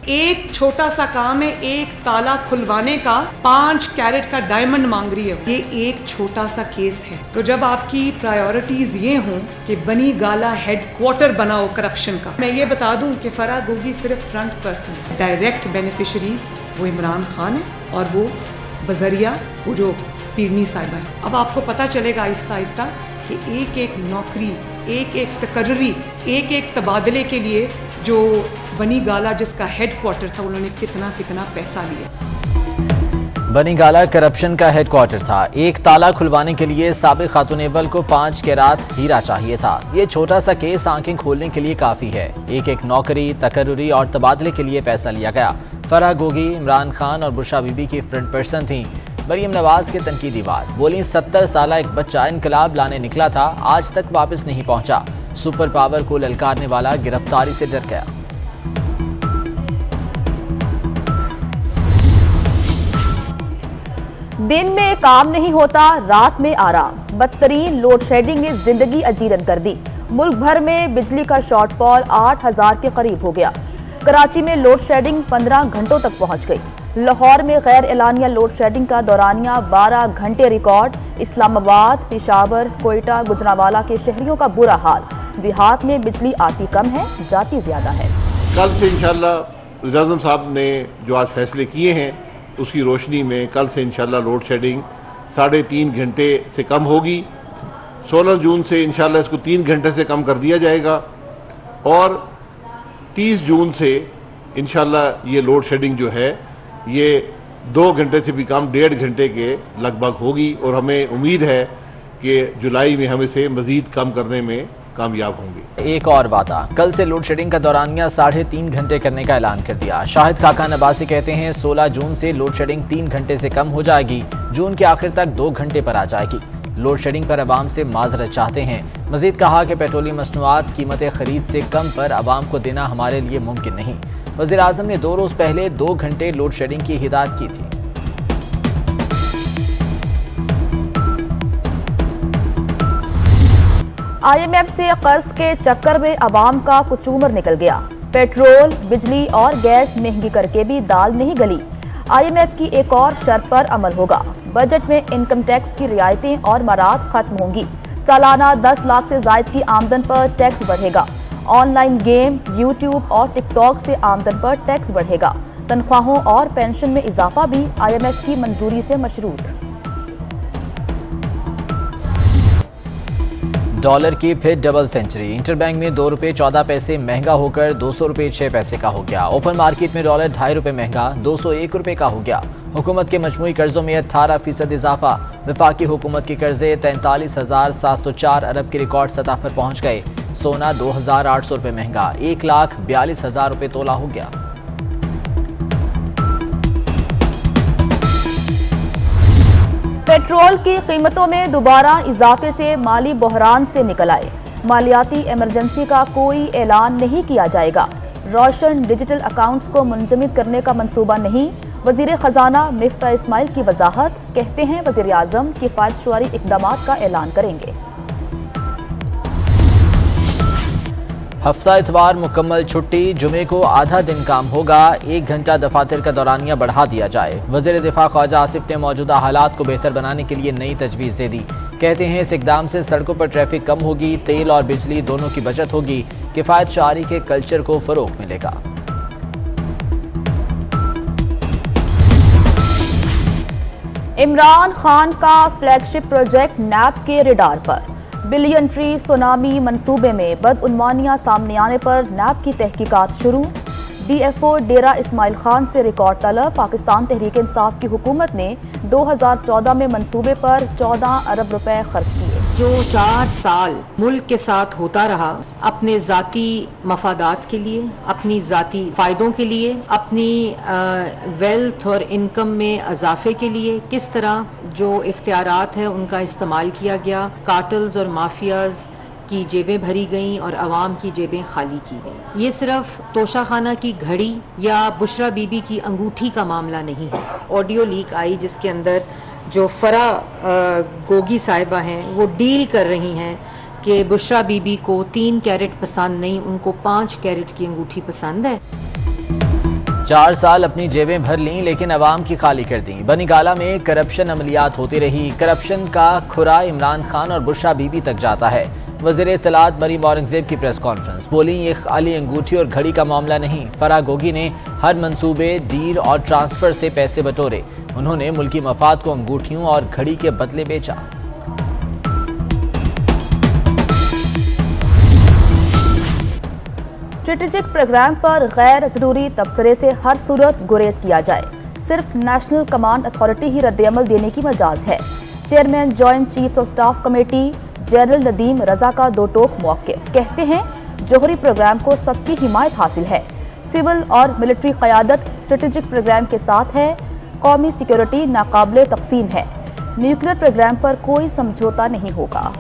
एक छोटा सा काम है, एक ताला खुलवाने का 5 कैरेट का डायमंड मांग रही है। ये एक छोटा सा केस है। तो जब आपकी प्रायोरिटीज ये हों कि बनी गाला हेडक्वार्टर बनाओ करप्शन का, मैं ये बता दूं कि फराह गोगी सिर्फ फ्रंट पर्सन है। डायरेक्ट बेनिफिशरीज वो इमरान खान है और वो बजरिया वो जो पीरनी साहिबा है। अब आपको पता चलेगा आहिस्ता आहिस्ता कि एक एक नौकरी, एक एक तकर्री, एक एक तबादले के लिए जो बनी गाला जिसका हेडक्वार्टर था, उन्होंने कितना कितना पैसा लिया। बनी गाला करप्शन का हेडक्वार्टर था। एक ताला खुलवाने के लिए साबिक खातून अव्वल को 5 कैरात हीरा चाहिए था। ये छोटा सा केस आंखें खोलने के लिए काफी है। एक एक नौकरी, तकर्री और तबादले के लिए पैसा लिया गया। फराह गोगी इमरान खान और बुशरा बीबी की फ्रंट पर्सन थी। मरियम नवाज के तनकीदी बात बोली, 70 साला एक बच्चा इनकलाब लाने निकला था, आज तक वापस नहीं पहुंचा। सुपर पावर को ललकारने वाला गिरफ्तारी से डर गया। दिन में काम नहीं होता, रात में आराम। बदतरीन लोड शेडिंग ने जिंदगी अजीरन कर दी। मुल्क भर में बिजली का शॉर्टफॉल 8000 के करीब हो गया। कराची में लोड शेडिंग 15 घंटों तक पहुंच गई। लाहौर में गैर एलानिया लोड शेडिंग का दौरानिया 12 घंटे रिकॉर्ड। इस्लामाबाद, पेशावर, कोयटा, गुजरांवाला के शहरियों का बुरा हाल। देहात में बिजली आती कम है, जाती ज्यादा है। कल से इंशाल्लाह वज़ीर-ए-आज़म साहब ने जो आज फैसले किए हैं उसकी रोशनी में कल से इंशाल्लाह लोड शेडिंग 3.5 घंटे से कम होगी। 16 जून से इंशाल्लाह इसको 3 घंटे से कम कर दिया जाएगा और 30 जून से इंशाल्लाह ये लोड शेडिंग जो है ये 2 घंटे से भी कम 1.5 घंटे के लगभग होगी और हमें उम्मीद है कि जुलाई में हम इसे मजीद कम करने में कामयाब होंगे। एक और बात, कल से लोड शेडिंग का दौरानिया 3.5 घंटे करने का ऐलान कर दिया। शाहिद खाकान अब्बासी कहते हैं 16 जून से लोड शेडिंग 3 घंटे से कम हो जाएगी। जून के आखिर तक 2 घंटे पर आ जाएगी। लोड शेडिंग पर अवाम से माजरत चाहते हैं। मजीद कहा कि पेट्रोलियम मसनूआत कीमत खरीद से कम पर अवाम को देना हमारे लिए मुमकिन नहीं। वज़ीर आज़म ने 2 रोज पहले 2 घंटे लोड शेडिंग की हिदायत की थी। IMF से कर्ज के चक्कर में अवाम का कुचूमर निकल गया। पेट्रोल, बिजली और गैस महंगी करके भी दाल नहीं गली। IMF की एक और शर्त पर अमल होगा। बजट में इनकम टैक्स की रियायतें और मराद खत्म होंगी। सालाना 10 लाख से जायद की आमदन पर टैक्स बढ़ेगा। ऑनलाइन गेम, यूट्यूब और टिकटॉक से आमदन पर टैक्स बढ़ेगा। तनख्वाहों और पेंशन में इजाफा भी IMF की मंजूरी से मशरूत। डॉलर की फिर डबल सेंचुरी। इंटरबैंक में 2 रुपये 14 पैसे महंगा होकर 200 रुपये 6 पैसे का हो गया। ओपन मार्केट में डॉलर 2.5 रुपये महंगा 201 रुपये का हो गया। हुकूमत के मजमूई कर्जों में 18% इजाफा। वफाकी हुकूमत के कर्जे 43,704 अरब की रिकॉर्ड सतह पर पहुंच गए। सोना 2,800 रुपये महंगा 1,42,000 रुपये तोला हो गया। पेट्रोल की कीमतों में दोबारा इजाफे से माली बहरान से निकल आए। मालियाती इमरजेंसी का कोई ऐलान नहीं किया जाएगा। रोशन डिजिटल अकाउंट्स को मुंजमद करने का मंसूबा नहीं। वजीर खजाना मिफ्ता इस्माइल की वजाहत, कहते हैं वजीर आजम किफायतशुमारी इकदामात का ऐलान करेंगे। हफ्ता इतवार मुकम्मल छुट्टी, जुमे को आधा दिन काम होगा। 1 घंटा दफातर का दौरानिया बढ़ा दिया जाए। वज़ीर दिफा ख्वाजा आसिफ ने मौजूदा हालात को बेहतर बनाने के लिए नई तजवीज़ दे दी। कहते हैं इस इकदाम से सड़कों पर ट्रैफिक कम होगी, तेल और बिजली दोनों की बचत होगी, किफ़ायत शारी के कल्चर को फ़रोग़ मिलेगा। इमरान खान का फ्लैगशिप प्रोजेक्ट नैब के रडार पर। बिलियन ट्री सुनामी मंसूबे में बदउनवानियां सामने आने पर नैब की तहकीकात शुरू। DFO डेरा इस्माइल खान से रिकॉर्ड तलब। पाकिस्तान तहरीक इंसाफ की हुकूमत ने 2014 में मंसूबे पर 14 अरब रुपए खर्च किए। जो 4 साल मुल्क के साथ होता रहा, अपने जाती मफादात के लिए, अपनी जाती फायदों के लिए, अपनी वेल्थ और इनकम में इजाफे के लिए किस तरह जो इख्तियारात है उनका इस्तेमाल किया गया। कार्टल्स और माफियाज की जेबें भरी गईं और अवाम की जेबें खाली की गईं। ये सिर्फ तोशा खाना की घड़ी या बुशरा बीबी की अंगूठी का मामला नहीं है। ऑडियो लीक आई जिसके अंदर जो फराह गोगी साहिबा हैं वो डील कर रही हैं कि बुशरा बीबी को 3 कैरेट पसंद नहीं, उनको 5 कैरेट की अंगूठी पसंद है। 4 साल अपनी जेबें भर लीं लेकिन अवाम की खाली कर दी। बनी गाला में करप्शन अमलियात होती रही। करप्शन का खुरा इमरान खान और बुशरा बीबी तक जाता है। वज़ीर इत्तलात मरीम औरंगजेब की प्रेस कॉन्फ्रेंस, बोली ये खाली अंगूठी और घड़ी का मामला नहीं। फराह गोगी ने हर मंसूबे, डील और ट्रांसफर से पैसे बटोरे। उन्होंने मुल्की मफाद को अंगूठियों और घड़ी के बदले बेचा। स्ट्रेटेजिक प्रोग्राम पर गैर जरूरी तबसरे से हर सूरत गुरेज किया जाए। सिर्फ नेशनल कमांड अथॉरिटी ही रद्द-ए-अमल देने की मजाज है। Chairman joint chiefs of staff committee general Nadeem Raza का दो टोक मौक़िफ़, कहते हैं जोहरी प्रोग्राम को सबकी हिमायत हासिल है। सिविल और मिलिट्री क़यादत स्ट्रेटेजिक प्रोग्राम के साथ है। कौमी सिक्योरिटी नाकाबिले तक़सीम है। न्यूक्लियर प्रोग्राम पर कोई समझौता नहीं होगा।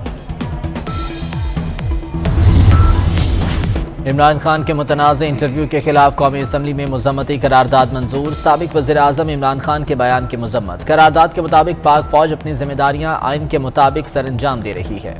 इमरान खान के मुतनाज़ इंटरव्यू के खिलाफ कौमी असम्बली में मज़म्मती करारदाद मंजूर। साबिक वज़ीर आज़म इमरान खान के बयान की मज़म्मत। करारदाद के मुताबिक पाक फौज अपनी जिम्मेदारियां आइन के मुताबिक सरअंजाम दे रही है।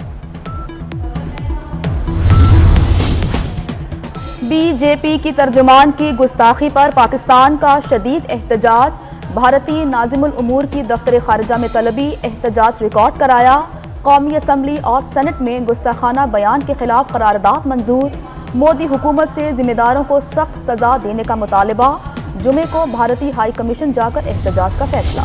बीजेपी की तर्जुमान की गुस्ताखी पर पाकिस्तान का शदीद एहतजाज। भारतीय नाज़िमुल उमूर की दफ्तर खारिजा में तलबी, एहतजाज रिकॉर्ड कराया। कौमी असम्बली और सेनेट में गुस्ताखाना बयान के खिलाफ करारदाद मंजूर। मोदी हुकूमत से जिम्मेदारों को सख्त सजा देने का मुतालबा। जुमे को भारतीय हाई कमीशन जाकर एहतजाज का फैसला।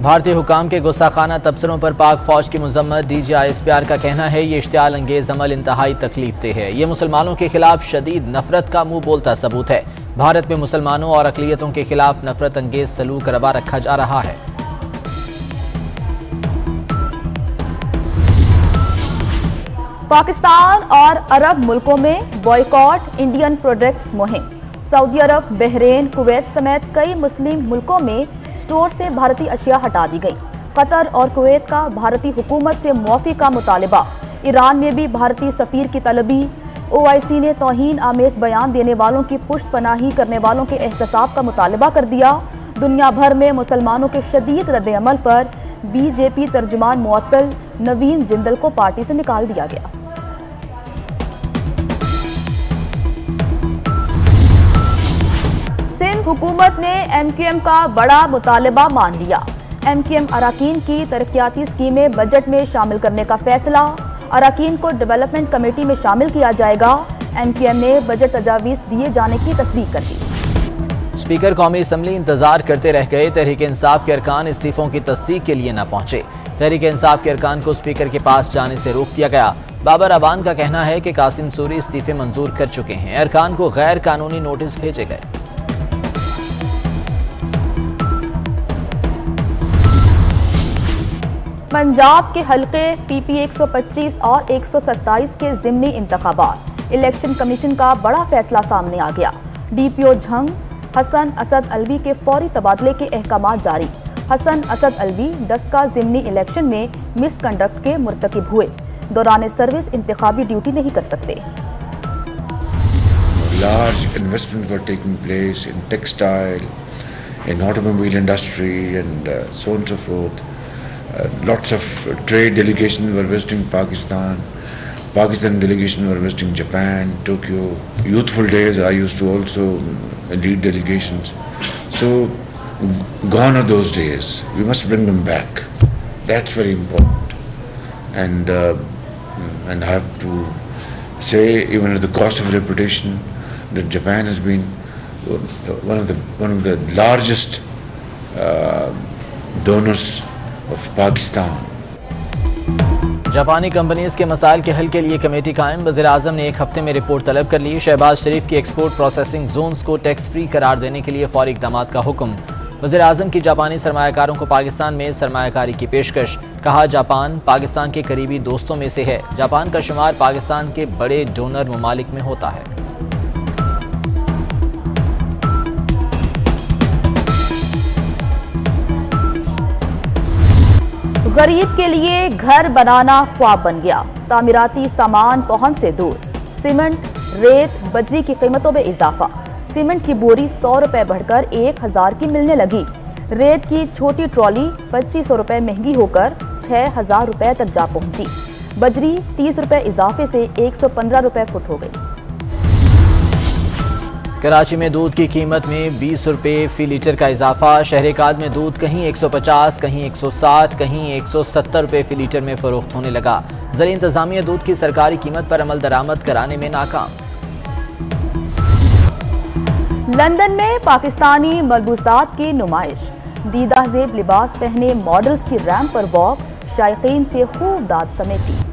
भारतीय हुकाम के गुस्साखाना तबसरों पर पाक फौज की मजम्मत। DGISPR का कहना है ये इश्तियाल अंगेज अमल इंतहाई तकलीफदेह है। ये मुसलमानों के खिलाफ शदीद नफरत का मुंह बोलता सबूत है। भारत में मुसलमानों और अकलियतों के खिलाफ नफरत अंगेज सलूक रवा रखा जा रहा है। पाकिस्तान और अरब मुल्कों में बॉयकॉट इंडियन प्रोडक्ट्स मुहिम। सऊदी अरब, बहरीन, कुवैत समेत कई मुस्लिम मुल्कों में स्टोर से भारतीय अशिया हटा दी गई। कतर और कुवैत का भारतीय हुकूमत से मुआफ़ी का मुतालबा। ईरान में भी भारतीय सफ़ीर की तलबी। OIC ने तौहीन आमेज बयान देने वालों की पुष्ट पनाही करने वालों के एहतसाब का मुतालबा कर दिया। दुनिया भर में मुसलमानों के शदीद रद्द-ए-अमल पर BJP तर्जुमान मुअत्तल नवीन जिंदल को पार्टी से निकाल दिया गया। सिंध हुकूमत ने MQM का बड़ा मुतालबा मान लिया। MQM अराकीन की तरक्याती स्कीमें बजट में शामिल करने का फैसला। अराकीन को डेवलपमेंट कमेटी में शामिल किया जाएगा। MQM ने बजट तजावीज़ दिए जाने की तस्दीक कर दी। स्पीकर कौमी असम्बली इंतजार करते रह गए। तहरीक इंसाफ के अरकान इस्तीफों की तस्दीक के लिए न पहुंचे। तहरीक इंसाफ के अरकान को स्पीकर के पास जाने से रोक दिया गया। बाबर अवान का कहना है कि कासिम सूरी इस्तीफे मंजूर कर चुके हैं। अरकान को गैर कानूनी नोटिस भेजे गए। पंजाब के हल्के PP 125 और 127 के ज़िमनी इंतखाबात। इलेक्शन कमीशन का बड़ा फैसला सामने आ गया। DPO झंग हसन असद अलवी के फौरी तबादले के अहकामात जारी। हसन असद अलवी डस्का ज़िमनी इलेक्शन में मिसकंडक्ट के मुर्तकिब हुए। दौरान सर्विस इंतखाबी ड्यूटी नहीं कर सकते। Large investments were taking place in textile, in automobile industry and so on and so forth. Lots of trade delegations were visiting Pakistan. Pakistan delegation were visiting Japan, Tokyo. Youthful days I used to also lead delegations. So gone are those days. We must bring them back. That's very important. And I have to say, even at the cost of reputation, that Japan has been one of the largest donors of Pakistan. जापानी companies के मसाइल के हल के लिए committee कायम। वज़ीर आज़म ने 1 हफ्ते में रिपोर्ट तलब कर ली। शहबाज शरीफ की एक्सपोर्ट प्रोसेसिंग जोन्स को टैक्स फ्री करार देने के लिए फौरी इक़दामात का हुक्म। वज़ीर आज़म की जापानी सरमायाकारों को पाकिस्तान में सरमायाकारी की पेशकश। कहा जापान पाकिस्तान के करीबी दोस्तों में से है। जापान का शुमार पाकिस्तान के बड़े डोनर ममालिक में होता है। गरीब के लिए घर बनाना ख्वाब बन गया। तामीराती सामान पहुंच से दूर। सीमेंट, रेत, बजरी की कीमतों में इजाफा। सीमेंट की बोरी 100 रुपए बढ़कर 1000 की मिलने लगी। रेत की छोटी ट्रॉली 2500 रुपए महंगी होकर 6000 रुपए तक जा पहुंची। बजरी 30 रुपए इजाफे से 115 रुपए फुट हो गई। कराची में दूध की कीमत में 20 रुपये फी लीटर का इजाफा। शहर-ए-काद में दूध कहीं 150, कहीं 160, कहीं 170 रुपये फी लीटर में फरोख्त होने लगा। ज़िला इंतजामिया दूध की सरकारी कीमत पर अमल दरामद कराने में नाकाम। लंदन में पाकिस्तानी मलबूसात की नुमाइश। दीदा ज़ेब लिबास पहने मॉडल्स की रैंप पर वॉक, शायकीन से खूब दाद समेटी।